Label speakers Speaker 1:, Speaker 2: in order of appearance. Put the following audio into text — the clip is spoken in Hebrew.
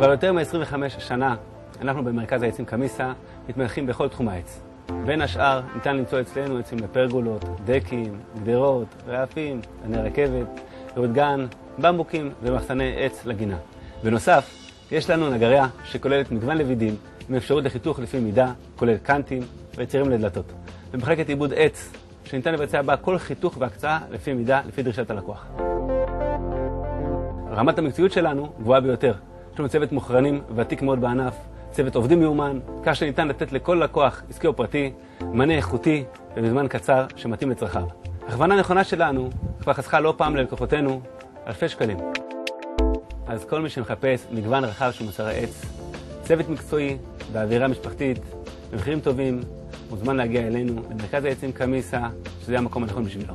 Speaker 1: כבר יותר מ-25 שנה אנחנו במרכז העצים קמיסה מתמחים בכל תחום העץ. בין השאר ניתן למצוא אצלנו עצים לפרגולות, דקים, גדרות, רעפים, עני רכבת, ריהוט גן, במבוקים ומחסני עץ לגינה. בנוסף, יש לנו נגריה שכוללת מגוון לבידים עם אפשרות לחיתוך לפי מידה, כולל קנטים וצירים לדלתות. ומחלקת עיבוד עץ שניתן לבצע בה כל חיתוך והקצאה לפי מידה, לפי דרישת הלקוח. רמת המקצועיות שלנו גבוהה ביותר. יש לנו צוות מוכרנים ותיק מאוד בענף, צוות עובדים מיומן, כך שניתן לתת לכל לקוח עסקי או פרטי מענה איכותי ובזמן קצר שמתאים לצרכיו. הכוונה הנכונה שלנו כבר חסכה לא פעם ללקוחותינו אלפי שקלים. אז כל מי שמחפש מגוון רחב של מוצרי עץ, צוות מקצועי באווירה משפחתית, במחירים טובים, מוזמן להגיע אלינו למרכז העצים קמיסה, שזה המקום הנכון בשבילו.